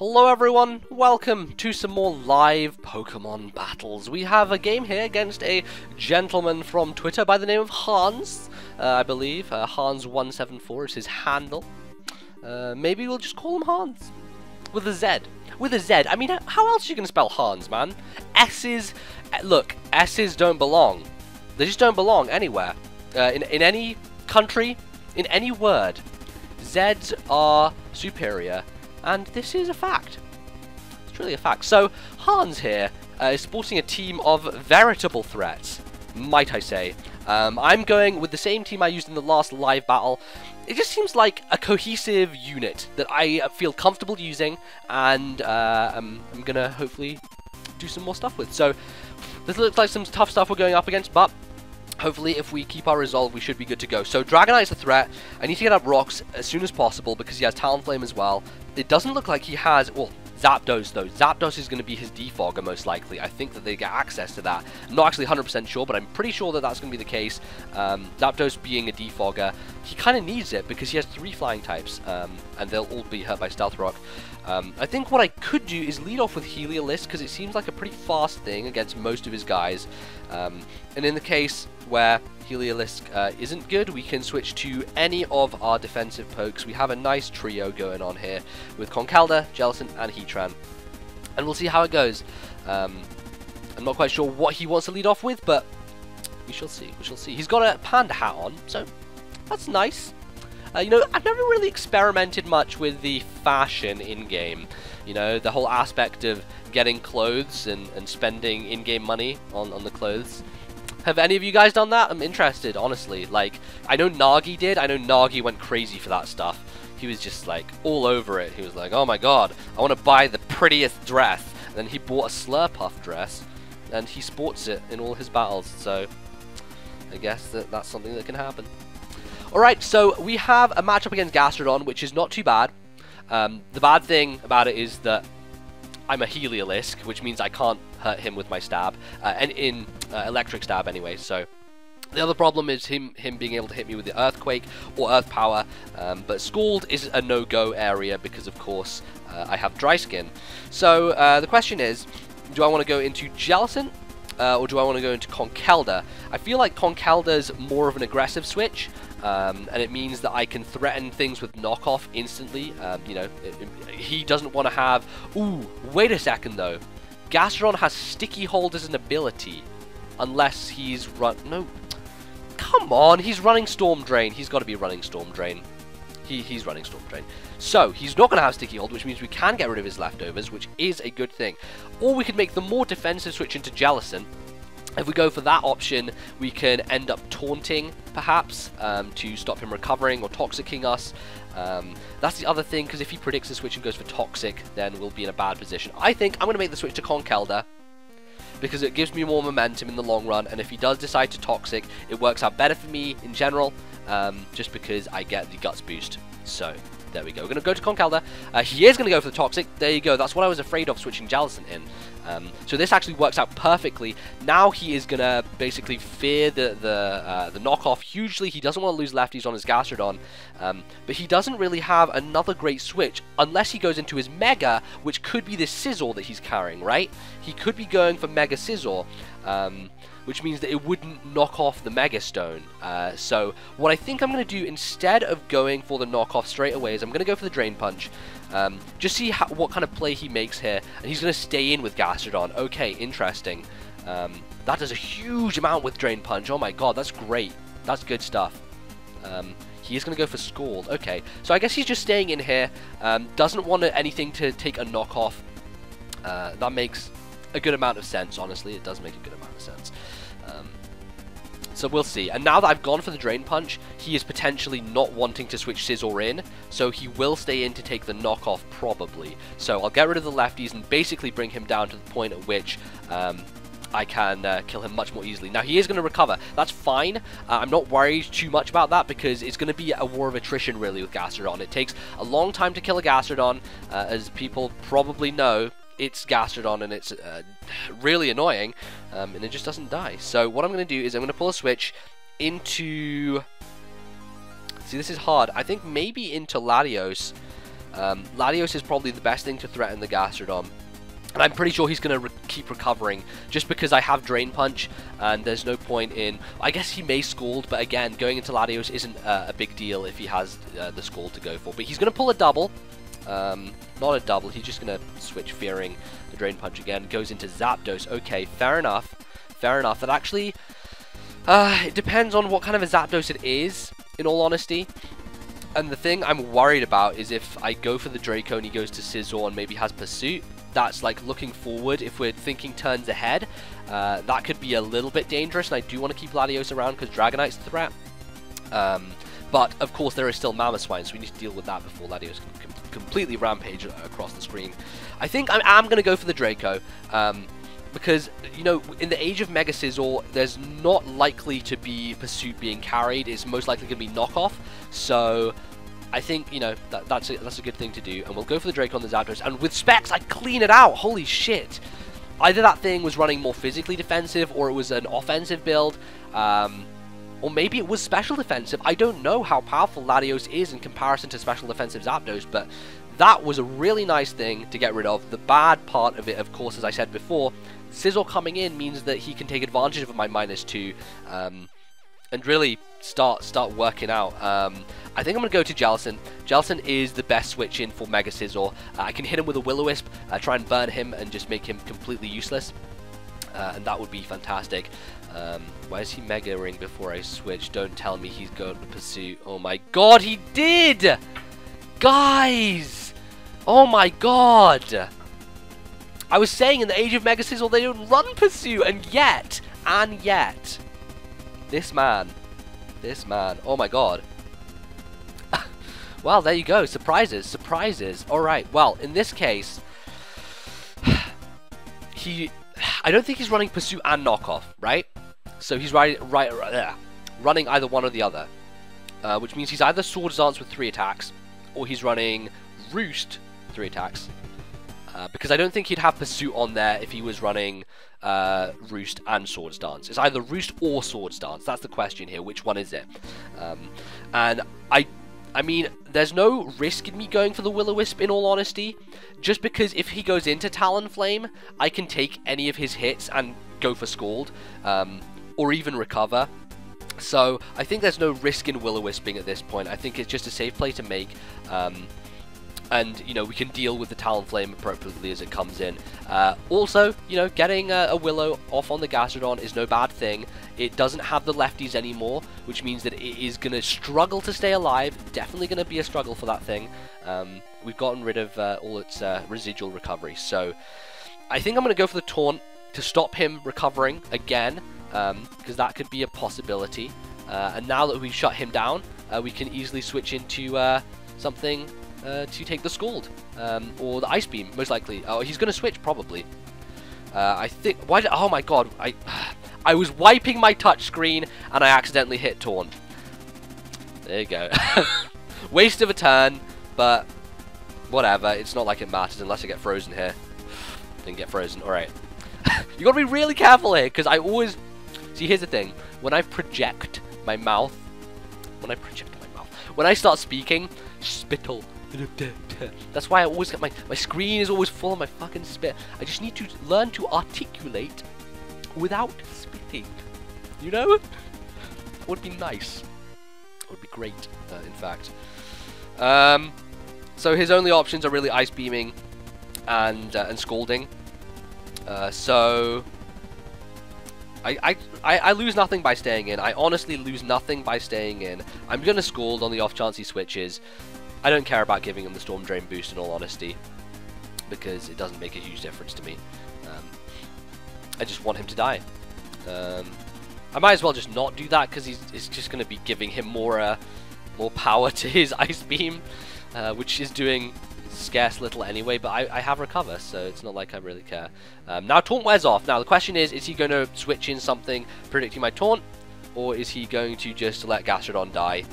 Hello everyone, welcome to some more live Pokemon battles. We have a game here against a gentleman from Twitter by the name of Hanz, I believe. Hanz174 is his handle. Maybe we'll just call him Hanz. With a Z. With a Z. I mean, how else are you going to spell Hanz, man? S's... Look, S's don't belong. They just don't belong anywhere. In any country, in any word, Z's are superior. And this is a fact. It's truly a fact. So, Hanz here is sporting a team of veritable threats, might I say. I'm going with the same team I used in the last live battle. It just seems like a cohesive unit that I feel comfortable using, and I'm going to hopefully do some more stuff with. So, this looks like some tough stuff we're going up against, but hopefully, if we keep our resolve, we should be good to go. So, Dragonite's a threat. I need to get up rocks as soon as possible because he has Talonflame as well. It doesn't look like he has... Well, Zapdos, though. Zapdos is going to be his defogger, most likely. I think that they get access to that. I'm not actually 100% sure, but I'm pretty sure that that's going to be the case. Zapdos being a defogger, he kind of needs it because he has 3 flying types, and they'll all be hurt by Stealth Rock. I think what I could do is lead off with Heliolisk because it seems like a pretty fast thing against most of his guys. And in the case where Heliolisk isn't good, we can switch to any of our defensive pokes. We have a nice trio going on here with Conkeldurr, Jellicent, and Heatran. And we'll see how it goes. I'm not quite sure what he wants to lead off with, but we shall see. We shall see. He's got a panda hat on, so that's nice. You know, I've never really experimented much with the fashion in-game. You know, the whole aspect of getting clothes and spending in-game money on the clothes. Have any of you guys done that? I'm interested, honestly. Like, I know Nagi did. I know Nagi went crazy for that stuff. He was just, like, all over it. He was like, oh my god, I want to buy the prettiest dress. And then he bought a Slurpuff dress, and he sports it in all his battles. So, I guess that's something that can happen. Alright, so we have a matchup against Gastrodon, which is not too bad. The bad thing about it is that I'm a Heliolisk, which means I can't hurt him with my stab, and in electric stab anyway. So the other problem is him being able to hit me with the Earthquake or Earth Power, but Scald is a no-go area because, of course, I have Dry Skin. So the question is, do I want to go into Jellicent, or do I want to go into Conkeldurr? I feel like Conkeldurr's more of an aggressive switch, and it means that I can threaten things with knockoff instantly. You know, he doesn't want to have... Ooh, wait a second though. Gastrodon has Sticky Hold as an ability, unless he's No, come on, he's running Storm Drain. He's got to be running Storm Drain. He's running Storm Drain. So, he's not going to have Sticky Hold, which means we can get rid of his leftovers, which is a good thing. Or we could make the more defensive switch into Jellicent. If we go for that option, we can end up taunting, perhaps, to stop him recovering or Toxicking us. That's the other thing, because if he predicts a switch and goes for Toxic, then we'll be in a bad position. I think I'm going to make the switch to Conkeldurr, because it gives me more momentum in the long run, and if he does decide to Toxic, it works out better for me in general, just because I get the Guts boost. So, there we go. We're going to go to Conkeldurr. He is going to go for the Toxic. There you go. That's what I was afraid of switching Jellicent in. So this actually works out perfectly. Now he is going to basically fear the knockoff hugely. He doesn't want to lose lefties on his Gastrodon. But he doesn't really have another great switch unless he goes into his Mega, which could be this Scizor that he's carrying, right? He could be going for Mega Scizor. Which means that it wouldn't knock off the Mega Stone. So what I think I'm going to do instead of going for the knockoff straight away is I'm going to go for the Drain Punch. Just see what kind of play he makes here. And he's going to stay in with Gastrodon. Okay, interesting. That does a huge amount with Drain Punch. Oh my god, that's great. That's good stuff. He is going to go for Scald. Okay, so I guess he's just staying in here. Doesn't want anything to take a knockoff. That makes a good amount of sense, honestly. It does make a good amount of sense. So we'll see. And now that I've gone for the Drain Punch, he is potentially not wanting to switch Scizor in, so he will stay in to take the knockoff, probably. So I'll get rid of the lefties and basically bring him down to the point at which I can kill him much more easily. Now, he is going to recover. That's fine. I'm not worried too much about that because it's going to be a war of attrition, really, with Gastrodon. It takes a long time to kill a Gastrodon, as people probably know. It's Gastrodon and it's really annoying, and it just doesn't die. So what I'm going to do is I'm going to pull a switch into... See, this is hard. I think maybe into Latios, Latios is probably the best thing to threaten the Gastrodon. And I'm pretty sure he's going to keep recovering, just because I have Drain Punch, and there's no point in... I guess he may Scald, but again, going into Latios isn't a big deal if he has the Scald to go for. But he's going to pull a double. Not a double, he's just going to switch Fearing the Drain Punch again. Goes into Zapdos. Okay, fair enough. Fair enough. That actually... it depends on what kind of a Zapdos it is, in all honesty. And the thing I'm worried about is if I go for the Draco and he goes to Scizor and maybe has Pursuit. That's like looking forward. If we're thinking turns ahead, that could be a little bit dangerous, and I do want to keep Latios around because Dragonite's a threat. But of course there is still Mamoswine, so we need to deal with that before Latios can completely rampage across the screen. I think I'm going to go for the Draco, because, you know, in the age of Mega Scizor, there's not likely to be Pursuit being carried. It's most likely going to be Knockoff, so... I think, you know, that's a good thing to do, and we'll go for the Draco on the Zapdos, and with Specs, I clean it out! Holy shit! Either that thing was running more physically defensive, or it was an offensive build, or maybe it was special defensive. I don't know how powerful Latios is in comparison to special defensive Zapdos, but that was a really nice thing to get rid of. The bad part of it, of course, as I said before, Scizor coming in means that he can take advantage of my -2, and really start working out. I think I'm going to go to Jellicent. Jellicent is the best switch in for Mega Scizor. I can hit him with a Will-O-Wisp, try and burn him and just make him completely useless. And that would be fantastic. Why is he Mega-ing before I switch? Don't tell me he's going to Pursuit. Oh my god, he did! Guys! Oh my god! I was saying in the age of Mega Scizor they don't run Pursuit, and yet, this man, oh my god. Well, there you go, surprises, surprises. Alright, well, in this case, I don't think he's running Pursuit and Knockoff, right? So he's running either one or the other, which means he's either Swords Dance with 3 attacks, or he's running Roost 3 attacks, because I don't think he'd have Pursuit on there if he was running Roost and Swords Dance. It's either Roost or Swords Dance. That's the question here. Which one is it? And I mean, there's no risk in me going for the Will-O-Wisp, in all honesty, just because if he goes into Talonflame, I can take any of his hits and go for Scald, or even recover. So I think there's no risk in Will-O-Wisping at this point. I think it's just a safe play to make. And, you know, we can deal with the Talonflame appropriately as it comes in. Also, you know, getting a Willow off on the Gastrodon is no bad thing. It doesn't have the lefties anymore, which means that it is going to struggle to stay alive. Definitely going to be a struggle for that thing. We've gotten rid of all its residual recovery. So, I think I'm going to go for the Taunt to stop him recovering again, because that could be a possibility. And now that we've shut him down, we can easily switch into something... to take the Scald, or the Ice Beam, most likely. Oh, he's going to switch, probably. I think... Why did... Oh my god, I was wiping my touchscreen, and I accidentally hit Taunt. There you go. Waste of a turn, but whatever. It's not like it matters unless I get frozen here. Didn't get frozen. Alright. You gotta be really careful here, because I always... See, here's the thing. When I project my mouth... When I start speaking, spittle. That's why I always get my screen is always full of my fucking spit. I just need to learn to articulate without spitting. You know? That would be nice. That would be great, in fact. So his only options are really Ice Beaming and Scalding. So I lose nothing by staying in. I honestly lose nothing by staying in. I'm gonna Scald on the off chance he switches. I don't care about giving him the Storm Drain boost, in all honesty, because it doesn't make a huge difference to me. I just want him to die. I might as well just not do that, because it's just going to be giving him more power to his Ice Beam, which is doing scarce little anyway, but I have Recover, so it's not like I really care. Now Taunt wears off. Now the question is he going to switch in something predicting my Taunt, or is he going to just let Gastrodon die?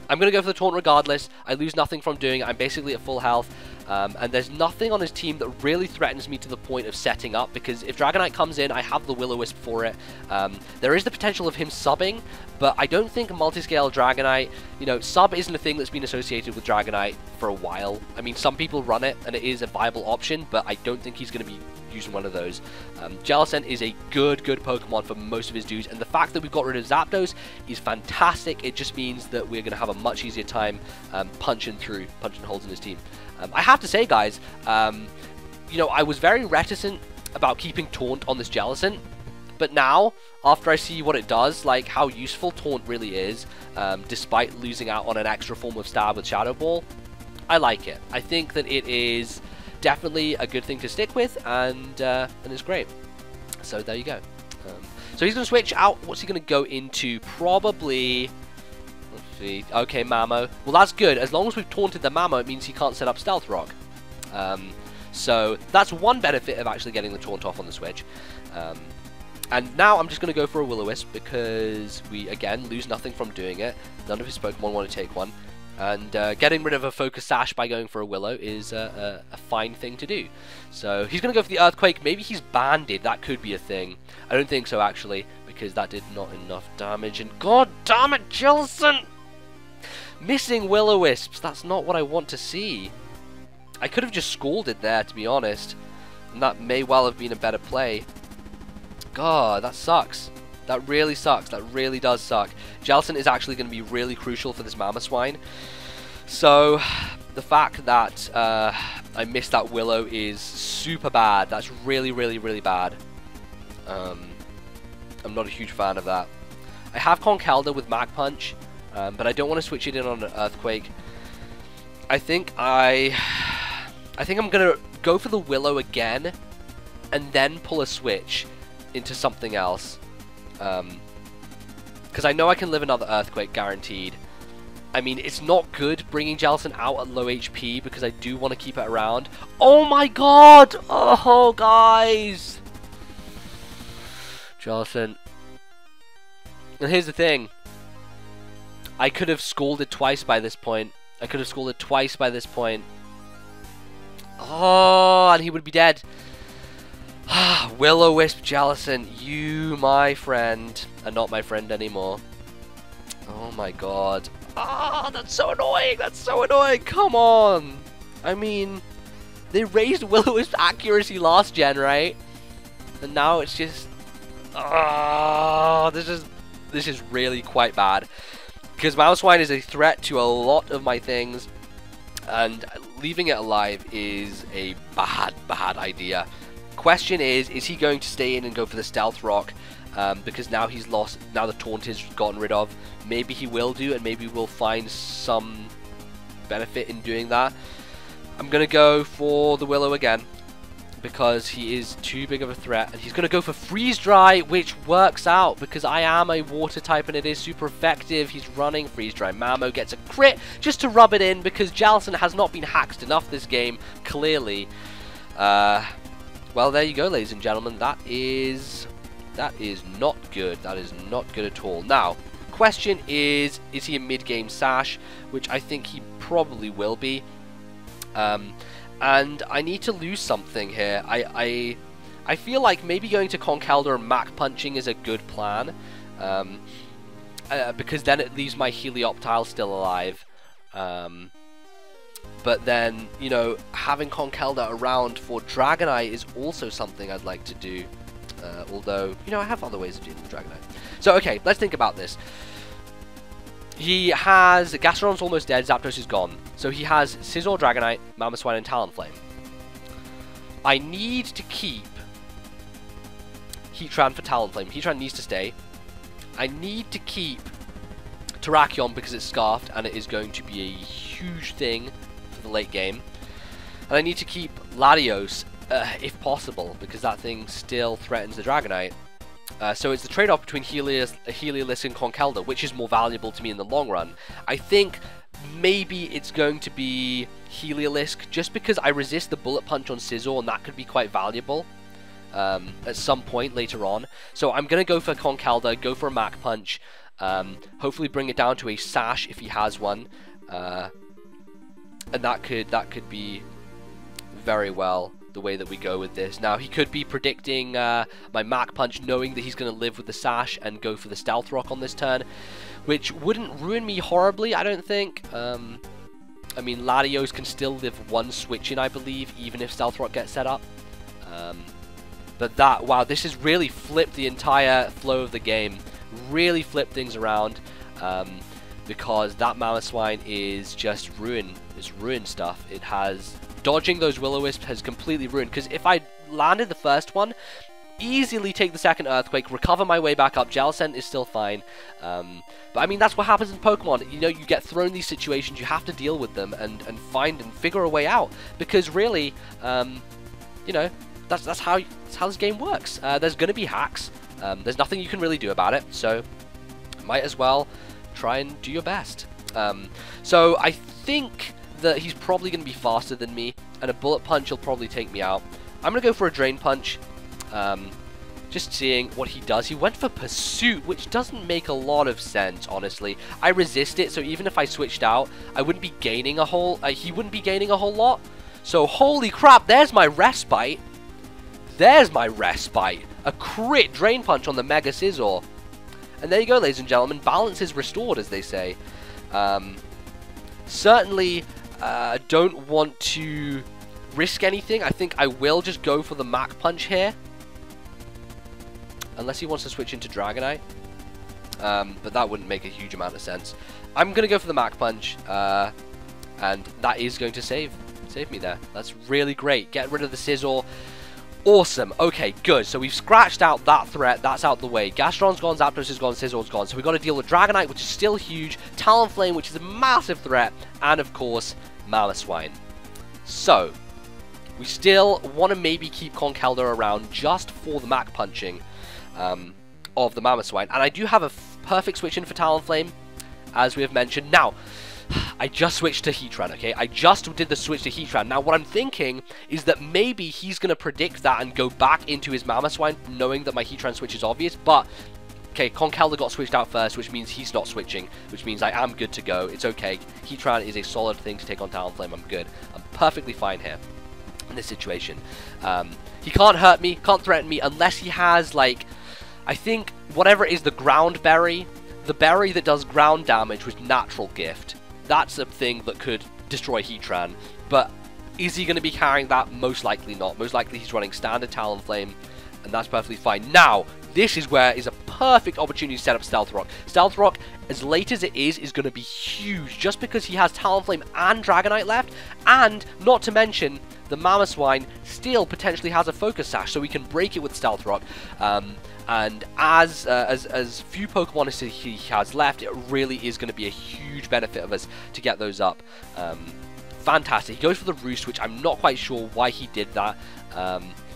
I'm going to go for the Taunt regardless. I lose nothing from doing it. I'm basically at full health. And there's nothing on his team that really threatens me to the point of setting up, because if Dragonite comes in, I have the Will-O-Wisp for it. There is the potential of him subbing, but I don't think multiscale Dragonite, you know, sub isn't a thing that's been associated with Dragonite for a while. I mean, some people run it, and it is a viable option, but I don't think he's going to be using one of those. Jellicent is a good Pokemon for most of his dudes, and the fact that we've got rid of Zapdos is fantastic. It just means that we're going to have a much easier time punching holes in his team. I have to say, guys, you know, I was very reticent about keeping Taunt on this Jellicent, but now, after I see what it does, like how useful Taunt really is, despite losing out on an extra form of stab with Shadow Ball, I like it. I think that it is definitely a good thing to stick with, and it's great. So there you go. So he's going to switch out. What's he going to go into? Probably... Let's see. Okay, Mamo. Well, that's good. As long as we've taunted the Mamo, it means he can't set up Stealth Rock. So that's one benefit of actually getting the taunt off on the switch. And now I'm just going to go for a Will-O-Wisp, because we, again, lose nothing from doing it. None of his Pokemon want to take one. And getting rid of a Focus Sash by going for a Willow is a fine thing to do. So he's going to go for the Earthquake. Maybe he's banded. That could be a thing. I don't think so, actually, because that did not enough damage. And god damn it, Jellicent! Missing Will-O-Wisps. That's not what I want to see. I could have just Scalded there, to be honest. And that may well have been a better play. God, that sucks. That really sucks. That really does suck. Jellicent is actually going to be really crucial for this Mamoswine. So, the fact that I missed that Willow is super bad. That's really, really, really bad. I'm not a huge fan of that. I have Conkeldurr with Mach Punch, but I don't want to switch it in on an Earthquake. I think I'm going to go for the Willow again, and then pull a switch into something else. Because I know I can live another Earthquake guaranteed. I mean, it's not good bringing Jellicent out at low HP, because I do want to keep it around. Oh my god! Oh, guys! Jellicent. And here's the thing. I could have Scalded twice by this point. Oh, and he would be dead. Will-O-Wisp Jellicent, you, my friend, are not my friend anymore. Oh my god. Ah, that's so annoying. That's so annoying. Come on. I mean, they raised Will-O-Wisp accuracy last gen, right? And now it's just... Ah, this is really quite bad. Because Mamoswine is a threat to a lot of my things, and leaving it alive is a bad idea. Question is he going to stay in and go for the Stealth Rock? Because now he's lost, now the taunt is gotten rid of. Maybe he will do, and maybe we'll find some benefit in doing that. I'm going to go for the Willow again, because he is too big of a threat. And he's going to go for Freeze Dry, which works out, because I am a water type and it is super effective. He's running Freeze Dry. Mamo gets a crit just to rub it in, because Jellicent has not been hacked enough this game, clearly. Well, there you go, ladies and gentlemen. That is not good. That is not good at all. Now, question is he a mid-game Sash? Which I think he probably will be. And I need to lose something here. I feel like maybe going to Conkeldurr and Mach Punching is a good plan. Because then it leaves my Helioptile still alive. But then, you know, having Conkeldurr around for Dragonite is also something I'd like to do. Although, you know, I have other ways of dealing with Dragonite. So, okay, let's think about this. He has... Gastrodon's almost dead, Zapdos is gone. So he has Scizor, Dragonite, Mamoswine, and Talonflame. I need to keep Heatran for Talonflame. Heatran needs to stay. I need to keep Terrakion because it's Scarfed, and it is going to be a huge thing for the late game. And I need to keep Latios, if possible, because that thing still threatens the Dragonite. So it's the trade-off between Heliolisk and Conkeldurr, which is more valuable to me in the long run. I think maybe it's going to be Heliolisk, just because I resist the Bullet Punch on Scizor, and that could be quite valuable at some point later on. So I'm going to go for Conkeldurr, go for a Mach Punch, hopefully bring it down to a Sash if he has one, and that could be very well the way that we go with this. Now, he could be predicting my Mach Punch, knowing that he's going to live with the Sash and go for the Stealth Rock on this turn, which wouldn't ruin me horribly, I don't think. I mean, Latios can still live one switch in, I believe, even if Stealth Rock gets set up. But that, wow, this has really flipped the entire flow of the game. Really flipped things around. Because that Mamoswine is just ruin. It's ruined stuff. It has... Dodging those Will-O-Wisps has completely ruined. Because if I landed the first one, easily take the second Earthquake, recover my way back up. Gel Scent is still fine. But I mean, that's what happens in Pokemon. You know, you get thrown these situations, you have to deal with them and find and figure a way out. Because really, you know, that's how this game works. There's going to be hacks. There's nothing you can really do about it. So, might as well try and do your best. So I think that he's probably going to be faster than me, and a Bullet Punch will probably take me out. I'm going to go for a Drain Punch, just seeing what he does. He went for Pursuit, which doesn't make a lot of sense, honestly. I resist it, so even if I switched out, I wouldn't be gaining a whole, he wouldn't be gaining a whole lot. So holy crap, there's my Respite. There's my Respite. A crit Drain Punch on the Mega Scizor. And there you go, ladies and gentlemen. Balance is restored, as they say. Certainly, don't want to risk anything. I think I will just go for the Mach Punch here. Unless he wants to switch into Dragonite. But that wouldn't make a huge amount of sense. I'm going to go for the Mach Punch. And that is going to save me there. That's really great. Get rid of the Scizor. Awesome. Okay, good. So we've scratched out that threat. That's out the way. Gastron's gone, Zapdos is gone, Scizor's gone. So we've got to deal with Dragonite, which is still huge, Talonflame, which is a massive threat, and of course, Mamoswine. So, we still want to maybe keep Conkeldurr around just for the Mach Punching of the Mamoswine. And I do have a perfect switch in for Talonflame, as we have mentioned. Now, I just switched to Heatran, okay? I just did the switch to Heatran. Now, what I'm thinking is that maybe he's going to predict that and go back into his Mamoswine, knowing that my Heatran switch is obvious, but... Okay, Conkeldurr got switched out first, which means he's not switching, which means I am good to go. It's okay. Heatran is a solid thing to take on Talonflame. I'm good. I'm perfectly fine here in this situation. He can't hurt me, can't threaten me, unless he has, like, I think, whatever it is, the Ground Berry, the berry that does ground damage with Natural Gift. That's a thing that could destroy Heatran, but is he going to be carrying that? Most likely not. Most likely he's running standard Talonflame, and that's perfectly fine. Now, this is where is a perfect opportunity to set up Stealth Rock. Stealth Rock, as late as it is going to be huge, just because he has Talonflame and Dragonite left, and not to mention, the Mamoswine still potentially has a Focus Sash, so we can break it with Stealth Rock. And as few Pokemon as he has left, it really is going to be a huge benefit of us to get those up. Fantastic. He goes for the Roost, which I'm not quite sure why he did that.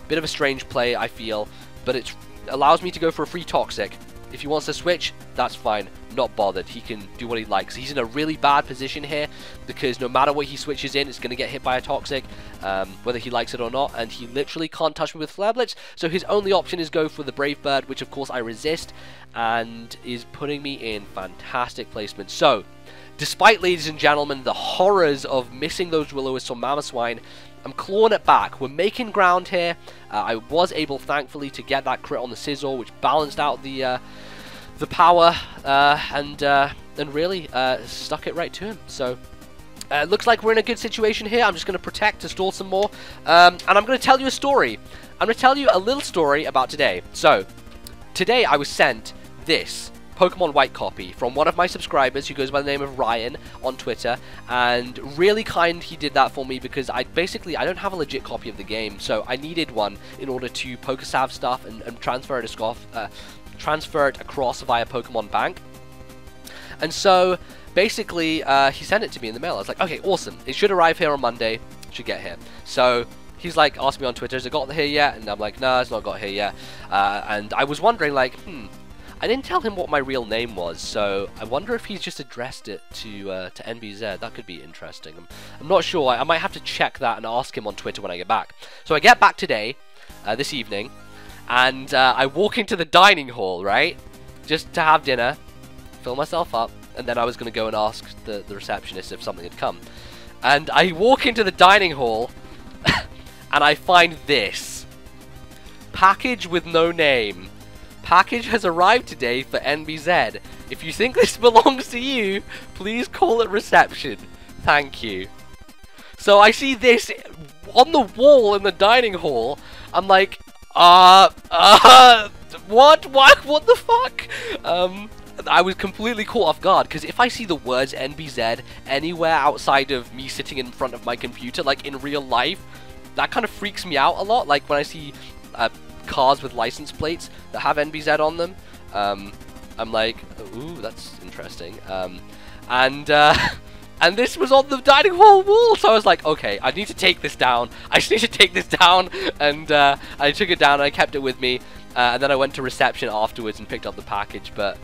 Bit of a strange play, I feel, but it allows me to go for a free Toxic. If he wants to switch, that's fine. Not bothered. He can do what he likes. He's in a really bad position here because no matter what he switches in, it's going to get hit by a Toxic, whether he likes it or not, and he literally can't touch me with Flare Blitz, so his only option is go for the Brave Bird, which of course I resist, and is putting me in fantastic placement. So, despite, ladies and gentlemen, the horrors of missing those Will-O-Wisps on Mamoswine, I'm clawing it back. We're making ground here. I was able, thankfully, to get that crit on the Scizor, which balanced out the power and really stuck it right to him. So looks like we're in a good situation here. I'm just going to protect to stall some more, and I'm going to tell you a story. I'm going to tell you a little story about today. So today I was sent this Pokemon White copy from one of my subscribers who goes by the name of Ryan on Twitter, and really kind he did that for me because I don't have a legit copy of the game, so I needed one in order to Pokesav stuff and transfer it across via Pokemon Bank. And so basically he sent it to me in the mail. I was like, okay, awesome, it should arrive here on Monday, it should get here. So he's like, asked me on Twitter, has it got here yet? And I'm like, no, it's not got here yet. And I was wondering, like, I didn't tell him what my real name was, so I wonder if he's just addressed it to NBZ. That could be interesting. I'm not sure. I might have to check that and ask him on Twitter when I get back. So I get back today, this evening, and I walk into the dining hall, right? Just to have dinner, fill myself up, and then I was going to go and ask the receptionist if something had come. And I walk into the dining hall, and I find this. Package with no name. Package has arrived today for NBZ. If you think this belongs to you, please call it reception. Thank you. So I see this on the wall in the dining hall. I'm like, what? What the fuck? I was completely caught off guard, because if I see the words NBZ anywhere outside of me sitting in front of my computer, like in real life, that kind of freaks me out a lot. Like when I see cars with license plates that have NBZ on them, I'm like, ooh, that's interesting. And this was on the dining hall wall, so I was like, okay, I need to take this down. I just need to take this down, and I took it down and I kept it with me, and then I went to reception afterwards and picked up the package. But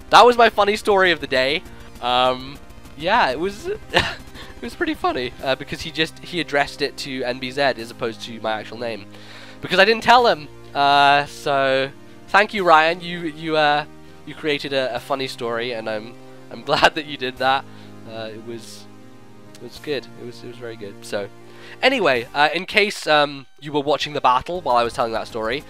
that was my funny story of the day. Yeah, it was it was pretty funny, because he addressed it to NBZ as opposed to my actual name, because I didn't tell him. So thank you, Ryan. You created a funny story, and I'm glad that you did that. It was good. It was very good. So anyway, in case you were watching the battle while I was telling that story,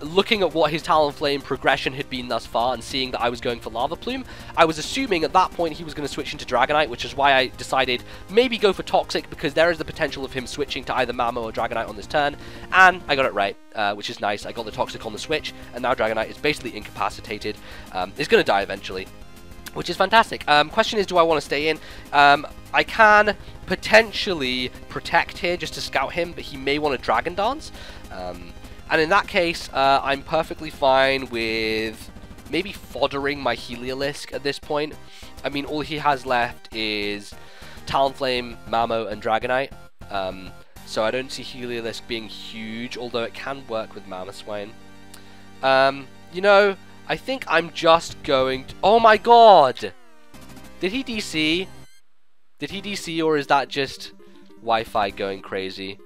looking at what his Talonflame progression had been thus far and seeing that I was going for Lava Plume, I was assuming at that point he was going to switch into Dragonite, which is why I decided maybe go for Toxic, because there is the potential of him switching to either Mamo or Dragonite on this turn, and I got it right, which is nice. I got the Toxic on the switch, and now Dragonite is basically incapacitated. It's going to die eventually, which is fantastic. Question is, do I want to stay in? I can potentially protect here just to scout him, but he may want to Dragon Dance. And in that case, I'm perfectly fine with maybe foddering my Heliolisk at this point. I mean, all he has left is Talonflame, Mamo, and Dragonite. So I don't see Heliolisk being huge, although it can work with Mamoswine. You know, I think I'm just going to... Oh my god! Did he DC? Did he DC, or is that just Wi-Fi going crazy?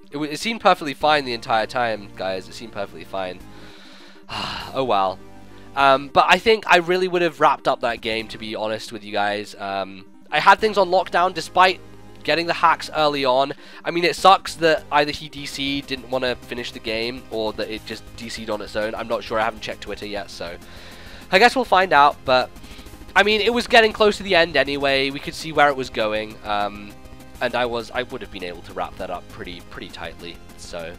It seemed perfectly fine the entire time, guys. It seemed perfectly fine. Oh well. But I think I really would have wrapped up that game, to be honest with you guys. I had things on lockdown despite getting the hacks early on. I mean, it sucks that either he DC'd, didn't want to finish the game, or that it just DC'd on its own. I'm not sure. I haven't checked Twitter yet, so I guess we'll find out. But I mean, it was getting close to the end anyway. We could see where it was going. And I would have been able to wrap that up pretty tightly. So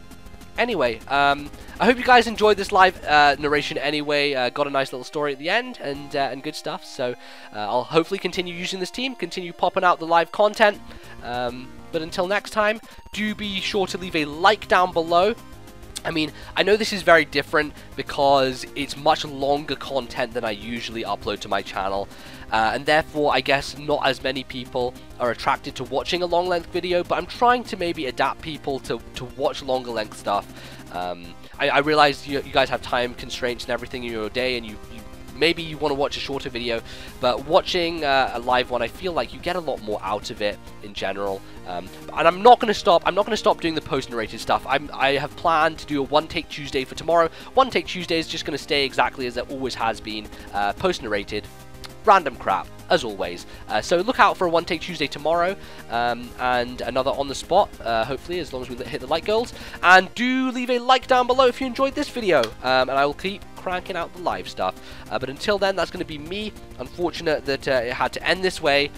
anyway, I hope you guys enjoyed this live narration anyway. Got a nice little story at the end, and good stuff. So I'll hopefully continue using this team, continue popping out the live content. But until next time, do be sure to leave a like down below. I mean, I know this is very different because it's much longer content than I usually upload to my channel, and therefore I guess not as many people are attracted to watching a long length video, but I'm trying to maybe adapt people to watch longer length stuff. I realize you guys have time constraints and everything in your day, and maybe you want to watch a shorter video, but watching a live one, I feel like you get a lot more out of it in general. And I'm not going to stop. I'm not going to stop doing the post-narrated stuff. I have planned to do a one-take Tuesday for tomorrow. One-take Tuesday is just going to stay exactly as it always has been, post-narrated, random crap, as always. So look out for a one-take Tuesday tomorrow, and another on the spot, hopefully, as long as we hit the like goals. And do leave a like down below if you enjoyed this video, and I will keep cranking out the live stuff. But until then, that's going to be me. Unfortunate that it had to end this way.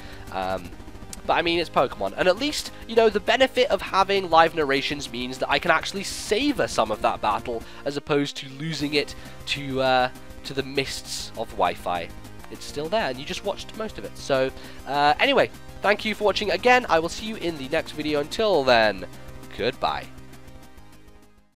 But I mean, it's Pokemon, and at least, you know, the benefit of having live narrations means that I can actually savor some of that battle, as opposed to losing it to the mists of Wi-Fi. It's still there, and you just watched most of it. So, anyway, thank you for watching again. I will see you in the next video. Until then, goodbye.